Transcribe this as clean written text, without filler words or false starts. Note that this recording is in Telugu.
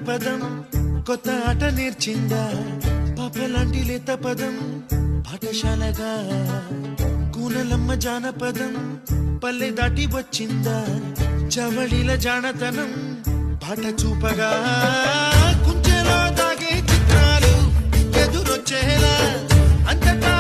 పదం కొత్త ఆట నేర్చిందా పాపలాంటి లేత పదం పాఠశాలగా కూనలమ్మ జానపదం పల్లె దాటి వచ్చిందా చవళిల జానతనం పాట చూపగా కుంచెలో దాగే చిత్రాలు ఎదురొచ్చేలా అంతటా